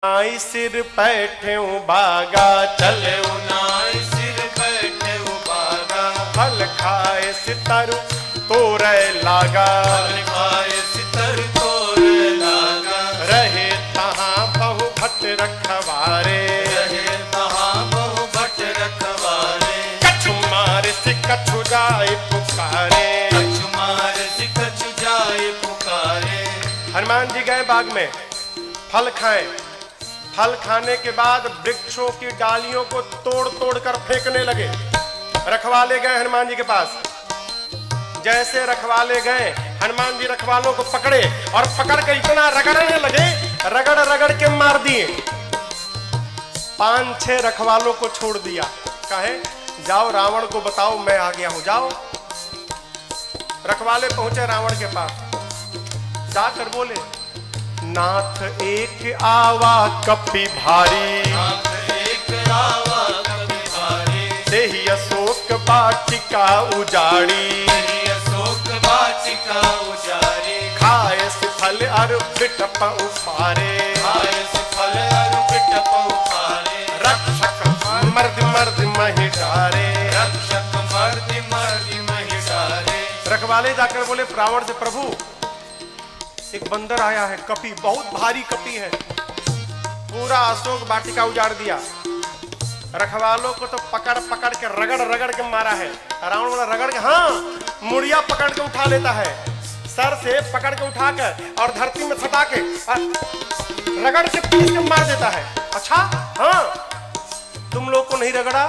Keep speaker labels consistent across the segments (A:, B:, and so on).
A: नाई सिर बैठे बागा
B: चले नाई सिर बैठे बागा
A: फल खाए सितर तोरे लागा
B: फल खाए सितर तोरे लागा
A: रहे तहाँ बहु भट रखवारे
B: रहे तहाँ बहु भट रखवारे
A: कछु मारे से कछु जाए पुकारे
B: कछु मारे से कछु जाए पुकारे।
A: हनुमान जी गए बाग में फल खाए। फल खाने के बाद वृक्षों की डालियों को तोड़ तोड़ कर फेंकने लगे। रखवाले गए हनुमान जी के पास। जैसे रखवाले गए हनुमान जी रखवालों को पकड़े और पकड़ कर इतना रगड़ने लगे, रगड़ रगड़ के मार दिए। 5-6 रखवालों को छोड़ दिया। कहे जाओ रावण को बताओ मैं आ गया हूं। जाओ। रखवाले पहुंचे रावण के पास। जाकर बोले नाथ एक आवा कपि भारी,
B: नाथ एक आवा कपि भारी,
A: देहि अशोक वाटिका उजाड़ी,
B: देहि अशोक वाटिका उजाड़ी,
A: खाए से फल अरु बिटप उपारे,
B: खाए से फल अरु बिटप उपारे,
A: रक्षक मर्द मर्द महि डारे,
B: रक्षक मर्द मर्द महि डारे।
A: रखवाले जाकर बोले रावण से प्रभु एक बंदर आया है, कपि बहुत भारी कपि है, पूरा अशोक वाटिका उजाड़ दिया। रखवालों को तो पकड़ पकड़ के रगड़ रगड़ के मारा है। रावण बोला रगड़ के, हाँ मुड़िया पकड़ के उठा लेता है, सर से पकड़ के उठाकर और धरती में सटा के रगड़ के पीस के मार देता है। अच्छा हाँ, तुम लोग को नहीं रगड़ा,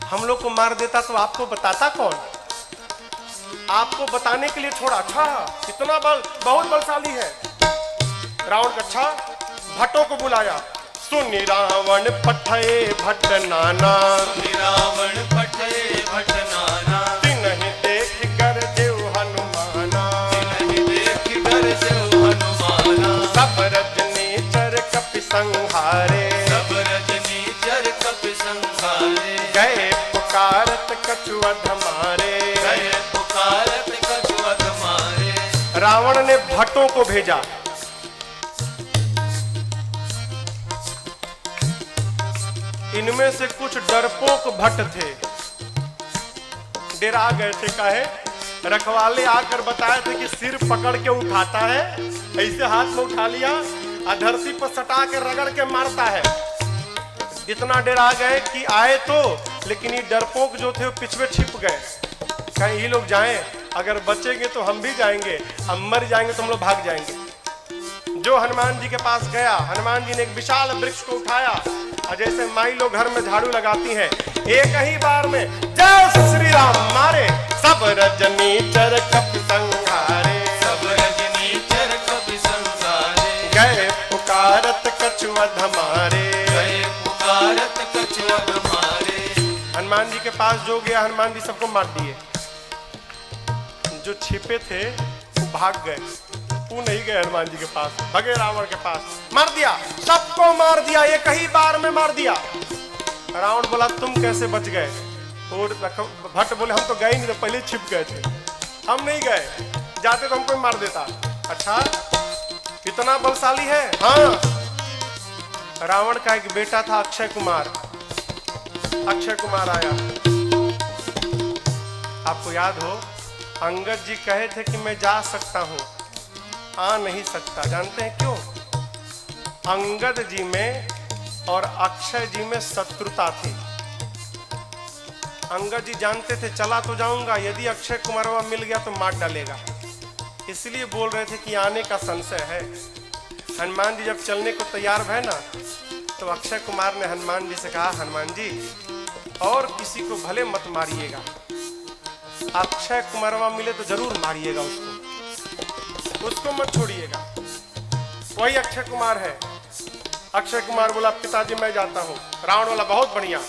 A: हम लोग को मार देता तो आपको बताता कौन? आपको बताने के लिए छोड़ा। अच्छा इतना बल, बहुत बलशाली है। रावण का अच्छा भट्टों को बुलाया। सुनि रावण पठये भट्ट नाना,
B: सुनि रावण पठये भट्ट नाना,
A: तिन्हि देख गरजेउ हनुमाना,
B: तिन्हि देख गरजेउ हनुमाना,
A: सब रजनीचर कपि संहारे,
B: सब रजनीचर कपि संहारे,
A: गए पुकारत कछु अधमारे,
B: गए पुकारत कछु अधमारे।
A: रावण ने भट्टों को भेजा। इनमें से कुछ डरपोक भट्ट थे, डरा गए थे। काहे? रखवाले आकर बताए थे कि सिर पकड़ के उठाता है, ऐसे हाथ में उठा लिया और धरती पर सटा के रगड़ के मारता है। इतना डरा गए कि आए तो, लेकिन ये डरपोक जो थे वो पिछवे छिप गए। कहीं ये लोग जाएं, अगर बचेंगे तो हम भी जाएंगे, हम मर जाएंगे तो हम लोग भाग जाएंगे। जो हनुमान जी के पास गया, हनुमान जी ने एक विशाल वृक्ष को उठाया और जैसे माई लोग घर में झाड़ू लगाती हैं, एक ही बार में जय श्री राम मारे, सब रजनीचर कपि संहारे,
B: सब रजनीचर कपि संहारे,
A: गए पुकारत कछु अधमारे,
B: गए पुकारत कछु अधमारे।
A: हनुमान जी के पास जो गया हनुमान जी सबको मार दिए। जो छिपे थे वो भाग गए, वो नहीं गए हनुमान जी के पास, भगे रावण के पास, मार दिया, सबको मार दिया, एक ही बार में मार दिया। रावण बोला तुम कैसे बच गए? और भट्ट बोले हम तो गए नहीं, तो पहले छिप गए थे, हम नहीं गए, जाते तो हमको मार देता। अच्छा इतना बलशाली है? हाँ। रावण का एक बेटा था अक्षय कुमार। अक्षय कुमार आया, आपको याद हो अंगद जी कहे थे कि मैं जा सकता हूं, आ नहीं सकता। जानते हैं क्यों? अंगद जी में और अक्षय जी में शत्रुता थी। अंगद जी जानते थे चला तो जाऊंगा, यदि अक्षय कुमार मिल गया तो मार डालेगा, इसलिए बोल रहे थे कि आने का संशय है। हनुमान जी जब चलने को तैयार भय ना, तो अक्षय कुमार ने हनुमान जी से कहा हनुमान जी और किसी को भले मत मारिएगा, अक्षय कुमारवा मिले तो जरूर मारिएगा उसको मत छोड़िएगा। वही अक्षय कुमार है। अक्षय कुमार बोला पिताजी मैं जाता हूँ। रावण वाला बहुत बढ़िया,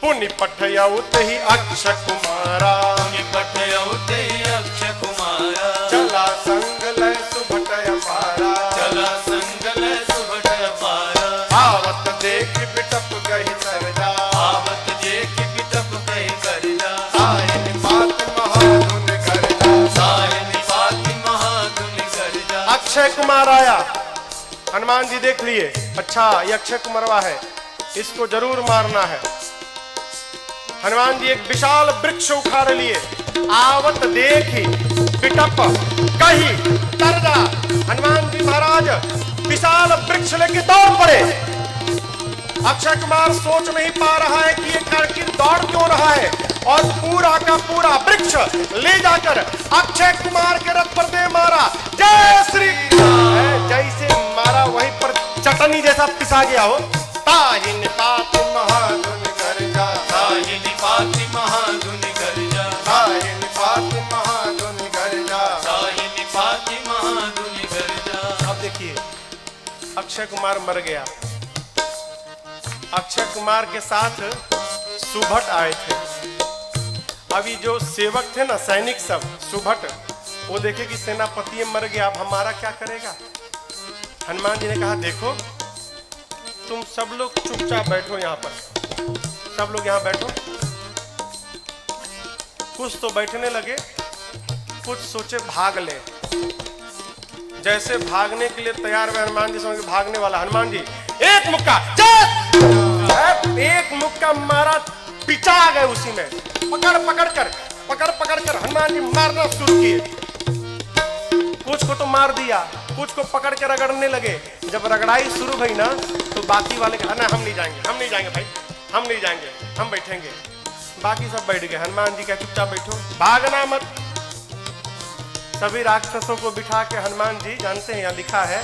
A: पुण्य पठयउत ही अक्षय कुमारा,
B: पुण्य पठयउत ही अक्षय कुमारा,
A: चला संग लय सुभटय पारा,
B: चला संग लय सुभटय पारा,
A: आवत देख बिटप गहि सरजा,
B: आवत देख बिटप गहि सरजा,
A: सायन पात महाधुन गरजा,
B: सायन पात महाधुन गरजा।
A: अक्षय कुमार आया, हनुमान जी देख लिए, अच्छा ये अक्षय कुमारवा है, इसको जरूर मारना है। हनुमान जी एक विशाल वृक्ष उखाड़ लिए, आवत देखी पिटप कही तरजा। हनुमान जी महाराज विशाल वृक्ष लेके दौड़ पड़े। अक्षय कुमार सोच नहीं पा रहा है कि ये आखिर दौड़ क्यों रहा है, और पूरा का पूरा वृक्ष ले जाकर अक्षय कुमार के रथ पर दे मारा। जय श्री राम। जैसे मारा वहीं पर चटनी जैसा पिसा गया हो। ताहिन पाति महाधुन गर्जा,
B: ताहिनी पाति महाधुन गर्जा,
A: ताहिन पाति महाधुन गर्जा,
B: ताहिनी पाति महाधुन गर्जा।
A: अब देखिए अक्षय कुमार मर गया। अक्षय कुमार के साथ सुभट आए थे। अभी जो सेवक थे ना, सैनिक सब सुभट, वो देखे कि सेनापति मर गया, अब हमारा क्या करेगा। हनुमान जी ने कहा देखो तुम सब लोग चुपचाप बैठो यहाँ पर, सब लोग यहाँ बैठो। कुछ तो बैठने लगे, कुछ सोचे भाग ले। जैसे भागने के लिए तैयार हुए हनुमान जी, समझ भागने वाला हनुमान जी एक मुक्का, एक मुक्का मारा, पिचा आ गए उसी में। पकड़ पकड़ कर हनुमान जी मारना शुरू किए। कुछ को तो मार दिया, कुछ को पकड़ के रगड़ने लगे। जब रगड़ाई शुरू हुई ना, तो बाकी वाले कहा ना हम नहीं जाएंगे भाई, हम नहीं जाएंगे, हम बैठेंगे। बाकी सब बैठ गए। हनुमान जी क्या चुपचाप बैठो, भागना मत। सभी राक्षसों को बिठा के हनुमान जी, जानते हैं यहाँ लिखा है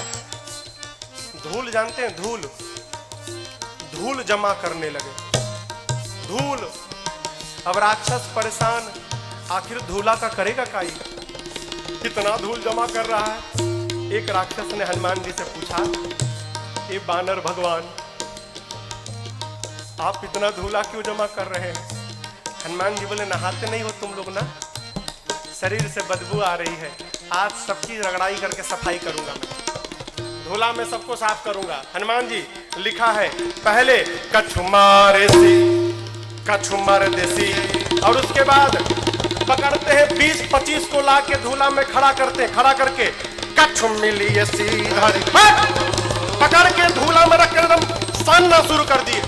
A: धूल, जानते हैं धूल, धूल जमा करने लगे। धूल, अब राक्षस परेशान, आखिर धूला का करेगा काई, कितना धूल जमा कर रहा है। एक राक्षस ने हनुमान जी से पूछा, ये बानर भगवान आप इतना धूला क्यों जमा कर रहे हैं। हनुमान जी बोले नहाते नहीं हो तुम लोग ना, शरीर से बदबू आ रही है, आज सबकी रगड़ाई करके सफाई करूंगा मैं, धूला में सबको साफ करूंगा। हनुमान जी लिखा है पहले कछु मारे सी, कछु मार देसी, और उसके बाद पकड़ते हैं 20-25 को लाके धूला में खड़ा करते हैं, खड़ा करके कछु मिली सीधारी पकड़ के धूला में रख कर एकदम सानना शुरू कर दिए।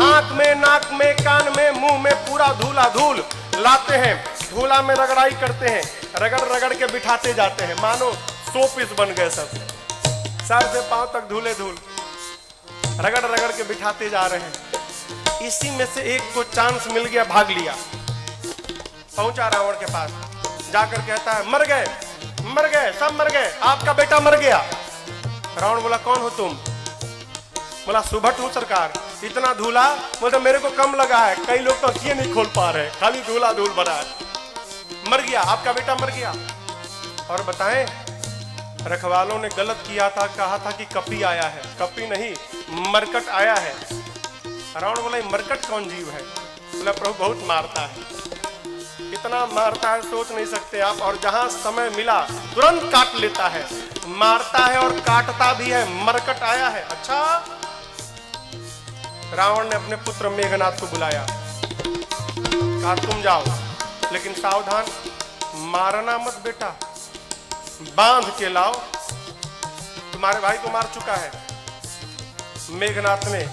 A: आंख में, नाक में, कान में, मुंह में पूरा धूला धूल लाते हैं, धूला में रगड़ाई करते हैं, रगड़ रगड़ के बिठाते जाते हैं, मानो 100 पीस बन गए सब, सर से पांव तक धूले धूल, रगड़ रगड़ के बिठाते जा रहे हैं। इसी में से एक को चांस मिल गया, भाग लिया, पहुंचा रावण के पास, जाकर कहता है मर गए, मर गए, सब मर गए, आपका बेटा मर गया। रावण बोला कौन हो तुम। बोला सुभट हूं सरकार, इतना धूला, बोलते मेरे को कम लगा है, कई लोग तो आंखें नहीं खोल पा रहे, खाली धूला धूल भरा है। मर गया, आपका बेटा मर गया। और बताएं रखवालों ने गलत किया था, कहा था कि कपी आया है, कपी नहीं मरकट आया है। रावण बोला मरकट कौन जीव है। बोला प्रभु बहुत मारता है, इतना मारता है सोच नहीं सकते आप, और जहां समय मिला तुरंत काट लेता है, मारता है और काटता भी है, मरकट आया है। अच्छा, रावण ने अपने पुत्र मेघनाथ को बुलाया, कहा तुम जाओ, लेकिन सावधान, मारना मत बेटा, बांध के लाओ, तुम्हारे भाई को मार चुका है। मेघनाथ ने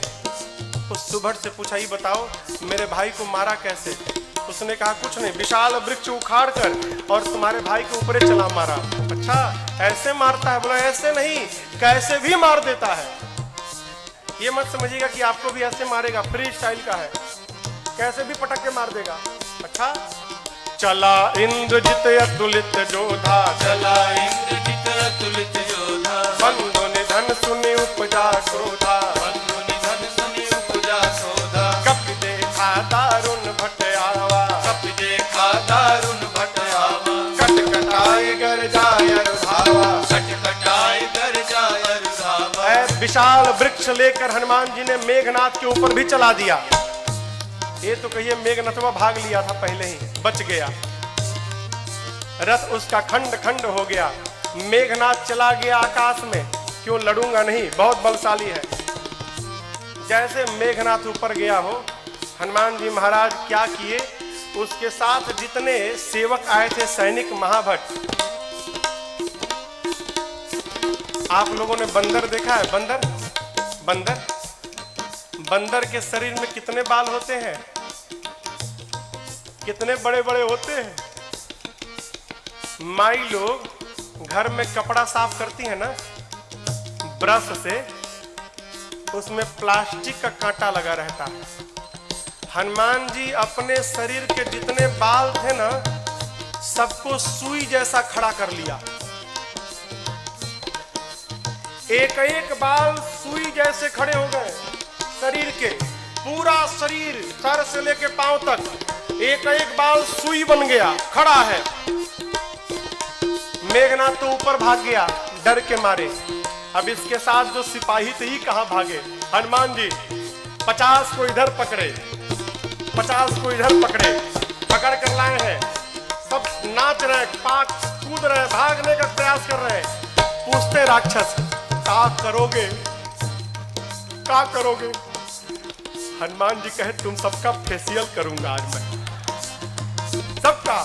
A: उस सुभट से पूछा, ही बताओ मेरे भाई को मारा कैसे। उसने कहा कुछ नहीं, विशाल वृक्ष उखाड़ कर और तुम्हारे भाई के ऊपर चला मारा। अच्छा ऐसे मारता है। बोला ऐसे नहीं, कैसे भी मार देता है। ये मत समझिएगा कि आपको भी ऐसे मारेगा, फ्री स्टाइल का है, कैसे भी पटक के मार देगा। अच्छा, चला इंद्रजित अतुलित जोधा,
B: चला इंद्रजित अतुलित योधा,
A: बंधु निधन सुनि उपजा क्रोधा,
B: बंधु निधन सुनि उपजा क्रोधा,
A: कपि देखा दारुण भट आवा,
B: कपि देखा दारुण भट आवा,
A: कटकटाई गरजाय रुधावा,
B: कटकटाई गरजाय रुधावा।
A: विशाल वृक्ष लेकर हनुमान जी ने मेघनाथ के ऊपर भी चला दिया। ये तो कहिए मेघनाथवा भाग लिया था पहले ही, बच गया, रथ उसका खंड खंड हो गया। मेघनाथ चला गया आकाश में, क्यों लड़ूंगा नहीं, बहुत बलशाली है। जैसे मेघनाथ ऊपर गया हो, हनुमान जी महाराज क्या किए, उसके साथ जितने सेवक आए थे सैनिक महाभट, आप लोगों ने बंदर देखा है? बंदर बंदर बंदर के शरीर में कितने बाल होते हैं? कितने बड़े बड़े होते हैं। माई लोग घर में कपड़ा साफ करती है ना ब्रश से, उसमें प्लास्टिक का कांटा लगा रहता है। हनुमान जी अपने शरीर के जितने बाल थे ना, सबको सुई जैसा खड़ा कर लिया। एक एक बाल सुई जैसे खड़े हो गए शरीर के। पूरा शरीर सर से लेके पांव तक एक एक बाल सुई बन गया, खड़ा है। मेघनाथ तो ऊपर भाग गया डर के मारे। अब इसके साथ जो सिपाही थे ही कहां भागे। हनुमान जी 50 को इधर पकड़े, 50 को इधर पकड़े, पकड़ कर लाए हैं। सब नाच रहे, पाक कूद रहे, भागने का प्रयास कर रहे हैं। पूछते राक्षस, क्या करोगे, क्या करोगे? हनुमान जी कहे, तुम सबका फेशियल करूंगा आज मैं, सबका।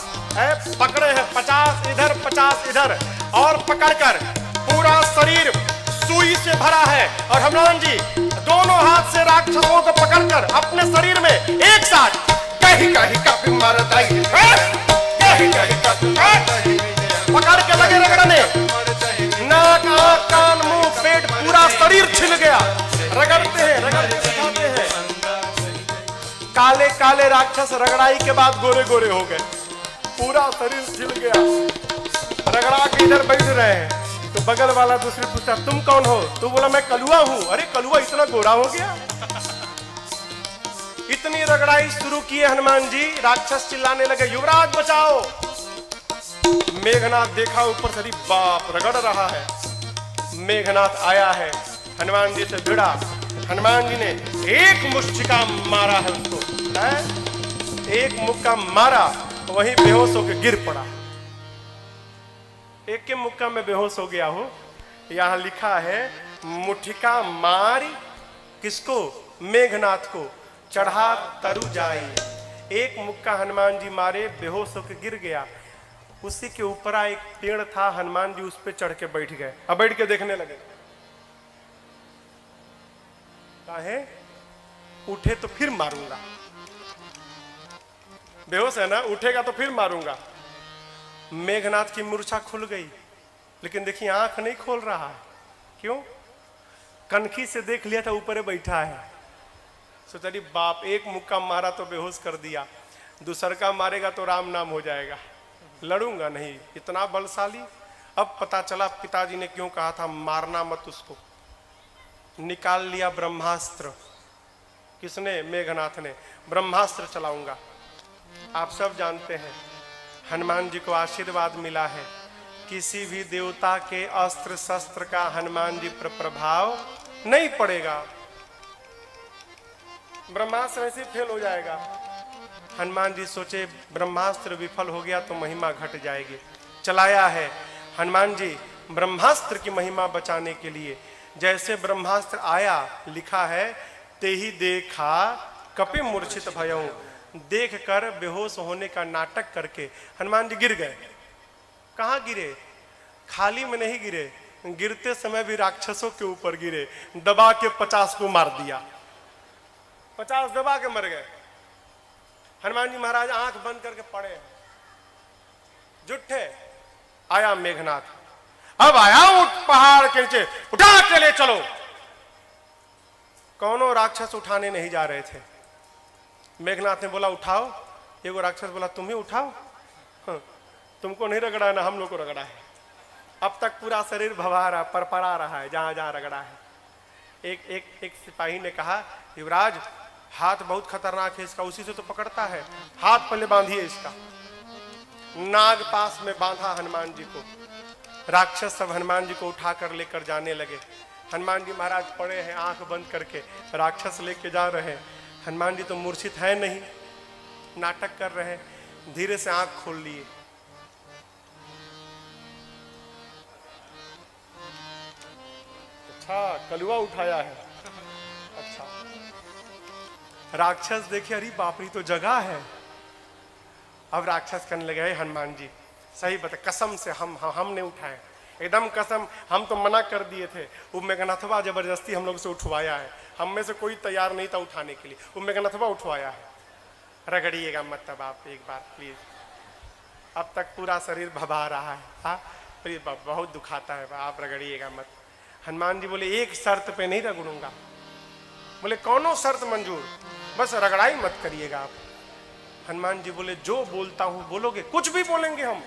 A: पकड़े हैं 50 इधर 50 इधर, और पकड़कर पूरा शरीर सुई से भरा है। और हनुमान जी दोनों हाथ से राक्षसों को पकड़कर अपने शरीर में एक साथ कहीं कहीं कपी मारता ही पकड़ के लगे रगड़ने। नाक आंख कान मुंह पेट पूरा शरीर छिल गया। रगड़ते हैं, रगड़ते दिखाते हैं। काले काले राक्षस रगड़ाई के बाद गोरे गोरे हो गए, पूरा शरीर छिल गया। रगड़ा के इधर बैठ रहे हैं तो बगल वाला दूसरे पूछता, तुम कौन हो? तो बोला, मैं कलुआ हूं। अरे कलुआ इतना गोरा हो गया? इतनी रगड़ाई शुरू किए हनुमान जी, राक्षस चिल्लाने लगे, युवराज बचाओ। मेघनाथ देखा ऊपर से, बाप रगड़ रहा है। मेघनाथ आया है, हनुमान जी से भिड़ा। हनुमान जी ने एक मुष्टिका मारा है उसको, एक मुक्का मारा, वहीं बेहोश होकर गिर पड़ा। एक के मुक्का में बेहोश हो गया हो। यहां लिखा है, मुठिका मारी किसको? मेघनाथ को, चढ़ा तरु जाए। एक मुक्का हनुमान जी मारे, बेहोश होकर गिर गया। उसी के ऊपर एक पेड़ था, हनुमान जी उस पर चढ़ के बैठ गए। अब बैठ के देखने लगे, काहे? उठे तो फिर मारूंगा। बेहोश है ना, उठेगा तो फिर मारूंगा। मेघनाथ की मूर्छा खुल गई, लेकिन देखिए आंख नहीं खोल रहा है। क्यों? कनखी से देख लिया था ऊपर बैठा है। सोचा, बाप एक मुक्का मारा तो बेहोश कर दिया, दूसर का मारेगा तो राम नाम हो जाएगा, लड़ूंगा नहीं, इतना बलशाली। अब पता चला पिताजी ने क्यों कहा था मारना मत उसको। निकाल लिया ब्रह्मास्त्र। किसने? मेघनाथ ने। ब्रह्मास्त्र चलाऊंगा। आप सब जानते हैं हनुमान जी को आशीर्वाद मिला है, किसी भी देवता के अस्त्र शस्त्र का हनुमान जी पर प्रभाव नहीं पड़ेगा। ब्रह्मास्त्र ऐसे फेल हो जाएगा। हनुमान जी सोचे ब्रह्मास्त्र विफल हो गया तो महिमा घट जाएगी। चलाया है हनुमान जी ब्रह्मास्त्र की महिमा बचाने के लिए। जैसे ब्रह्मास्त्र आया, लिखा है, ते ही देखा कपि मूर्छित भयऊ। देख कर बेहोश होने का नाटक करके हनुमान जी गिर गए। कहां गिरे? खाली में नहीं गिरे, गिरते समय भी राक्षसों के ऊपर गिरे। दबा के 50 को मार दिया, 50 दबा के मर गए। हनुमान जी महाराज आंख बंद करके पड़े हैं, जुट्ठे। आया मेघनाथ, अब आया उठ पहाड़ के नीचे, उठा के ले चलो। कौनों राक्षस उठाने नहीं जा रहे थे। मेघनाथ ने बोला उठाओ। एगो राक्षस बोला, तुम ही उठाओ। हाँ, तुमको नहीं रगड़ा ना, हम लोग को रगड़ा है। अब तक पूरा शरीर भवा रहा, परपरा रहा है जहां जहां रगड़ा है। एक सिपाही ने कहा, युवराज हाथ बहुत खतरनाक है इसका, उसी से तो पकड़ता है, हाथ पहले बांधिए इसका। नाग पास में बांधा हनुमान जी को। राक्षस सब हनुमान जी को उठाकर लेकर जाने लगे। हनुमान जी महाराज पड़े हैं आंख बंद करके, राक्षस लेके जा रहे हैं। हनुमान जी तो मूर्छित है नहीं, नाटक कर रहे हैं। धीरे से आंख खोल लिए। अच्छा, कलुआ उठाया है। अच्छा, राक्षस देखे, अरे बाप रे तो जगह है। अब राक्षस करने लगे, हनुमान जी सही बता, कसम से हमने उठाए। एकदम कसम, हम तो मना कर दिए थे। वो मेघनाथवा जबरदस्ती हम लोग से उठवाया है, हम में से कोई तैयार नहीं था उठाने के लिए, वो मेघनाथवा उठवाया है। रगड़िएगा मत तब आप एक बार प्लीज, अब तक पूरा शरीर भभा रहा है। हाँ प्लीज, बहुत दुखाता है, आप रगड़िएगा मत। हनुमान जी बोले एक शर्त पे नहीं रगड़ूंगा। बोले कौनो शर्त मंजूर, बस रगड़ाई मत करिएगा आप। हनुमान जी बोले जो बोलता हूं बोलोगे? कुछ भी बोलेंगे हम,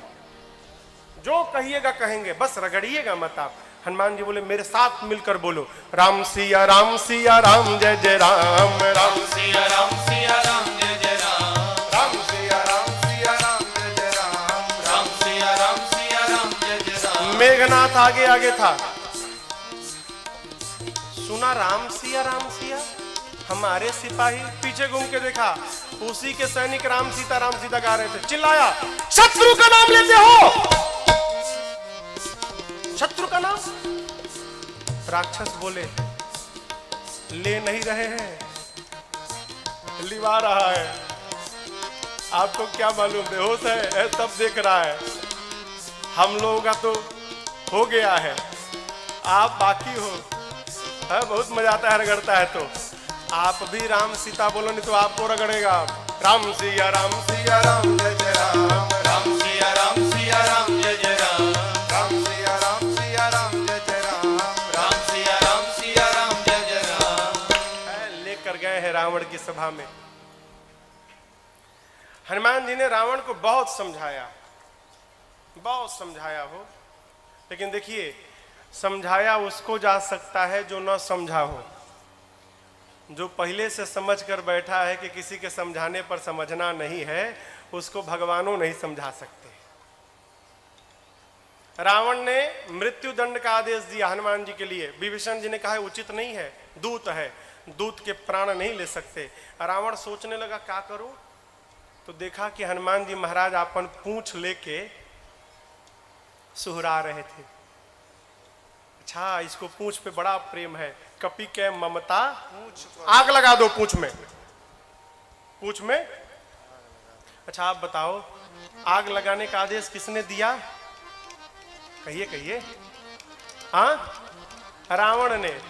A: जो कहिएगा कहेंगे, बस रगड़िएगा मत आप। हनुमान जी बोले मेरे साथ मिलकर बोलो, राम सिया राम सिया राम जय जय राम, राम
B: सिया राम सिया राम जय जय राम,
A: राम सिया राम सिया राम जय जय राम,
B: राम सिया राम सिया राम जय जय राम।
A: मेघनाथ आगे आगे था, सुना राम सिया हमारे सिपाही, पीछे घूम के देखा उसी के सैनिक राम सीता गा रहे थे। चिल्लाया शत्रु का नाम लेते हो, शत्रु का नाम? राक्षस बोले ले नहीं रहे हैं, लिवा रहा है। आपको क्या मालूम, बेहोश है तब देख रहा है। हम लोगों का तो हो गया है, आप बाकी हो। है बहुत मजा आता है रगड़ता है तो। आप भी राम सीता बोलो, नहीं तो आपको रगड़ेगा। राम सिया राम जय जय राम,
B: राम सिया राम जय जय राम,
A: राम सिया राम जय जय राम,
B: राम सिया राम जय जय राम।
A: लेकर गए हैं रावण की सभा में। हनुमान जी ने रावण को बहुत समझाया हो, लेकिन देखिए समझाया उसको जा सकता है जो न समझा हो। जो पहले से समझ कर बैठा है कि किसी के समझाने पर समझना नहीं है, उसको भगवानों नहीं समझा सकते। रावण ने मृत्यु दंड का आदेश दिया हनुमान जी के लिए। विभीषण जी ने कहा उचित नहीं है, दूत है, दूत के प्राण नहीं ले सकते। रावण सोचने लगा क्या करूं, तो देखा कि हनुमान जी महाराज अपन पूंछ लेके सुहरा रहे थे। अच्छा, इसको पूंछ पे बड़ा प्रेम है, कपि के ममता, आग लगा दो पूंछ में। अच्छा आप बताओ, आग लगाने का आदेश किसने दिया? कहिए। हाँ, रावण ने।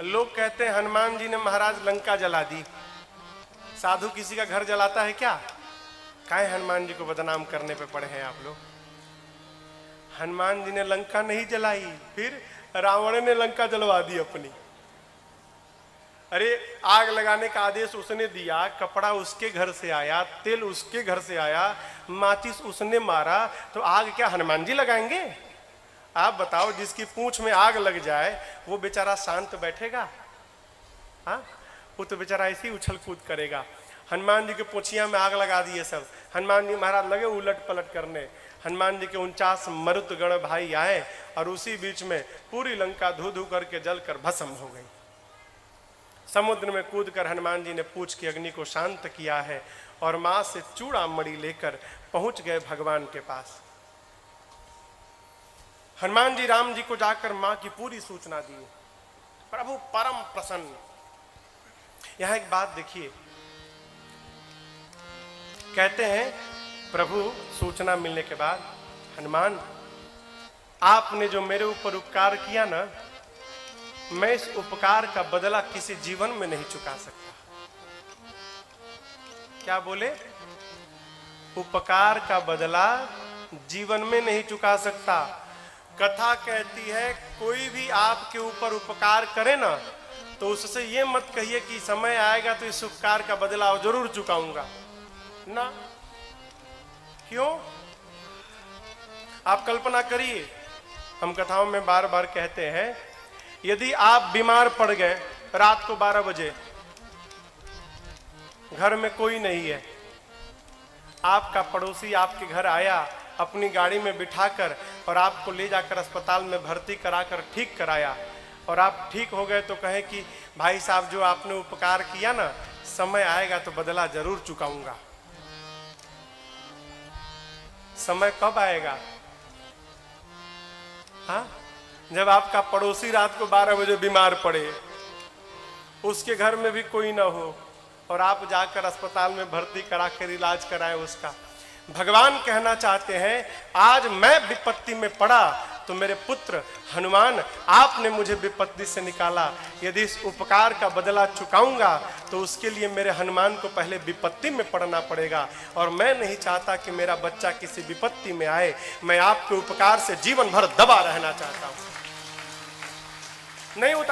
A: लोग कहते हैं हनुमान जी ने महाराज लंका जला दी। साधु किसी का घर जलाता है क्या? काहे हनुमान जी को बदनाम करने पे पड़े हैं आप लोग। हनुमान जी ने लंका नहीं जलाई, फिर रावण ने लंका जलवा दी अपनी। अरे आग लगाने का आदेश उसने दिया, कपड़ा उसके घर से आया, तेल उसके घर से आया, माचिस उसने मारा, तो आग क्या हनुमान जी लगाएंगे? आप बताओ, जिसकी पूंछ में आग लग जाए वो बेचारा शांत बैठेगा? हाँ, वो तो बेचारा ऐसे ही उछल कूद करेगा। हनुमान जी के पोछिया में आग लगा दिए सब। हनुमान जी महाराज लगे उलट पलट करने। हनुमान जी के 49 मरुत गण भाई आए और उसी बीच में पूरी लंका धू धू करके जलकर भस्म हो गई। समुद्र में कूदकर हनुमान जी ने पूछ की अग्नि को शांत किया है और मां से चूड़ा मणि लेकर पहुंच गए भगवान के पास। हनुमान जी राम जी को जाकर मां की पूरी सूचना दी। प्रभु परम प्रसन्न। यहां एक बात देखिए, कहते हैं प्रभु सूचना मिलने के बाद, हनुमान आपने जो मेरे ऊपर उपकार किया ना, मैं इस उपकार का बदला किसी जीवन में नहीं चुका सकता। क्या बोले? उपकार का बदला जीवन में नहीं चुका सकता। कथा कहती है कोई भी आपके ऊपर उपकार करे ना, तो उससे ये मत कहिए कि समय आएगा तो इस उपकार का बदला जरूर चुकाऊंगा ना। क्यों? आप कल्पना करिए, हम कथाओं में बार बार कहते हैं, यदि आप बीमार पड़ गए रात को 12 बजे, घर में कोई नहीं है, आपका पड़ोसी आपके घर आया, अपनी गाड़ी में बिठाकर और आपको ले जाकर अस्पताल में भर्ती कराकर ठीक कराया, और आप ठीक हो गए तो कहे कि भाई साहब जो आपने उपकार किया ना, समय आएगा तो बदला जरूर चुकाऊंगा। समय कब आएगा? हाँ, जब आपका पड़ोसी रात को 12 बजे बीमार पड़े, उसके घर में भी कोई ना हो और आप जाकर अस्पताल में भर्ती कराकर इलाज कराए उसका। भगवान कहना चाहते हैं आज मैं विपत्ति में पड़ा तो मेरे पुत्र हनुमान, आपने मुझे विपत्ति से निकाला, यदि इस उपकार का बदला चुकाऊंगा तो उसके लिए मेरे हनुमान को पहले विपत्ति में पड़ना पड़ेगा, और मैं नहीं चाहता कि मेरा बच्चा किसी विपत्ति में आए। मैं आपके उपकार से जीवन भर दबा रहना चाहता हूं। नहीं उतार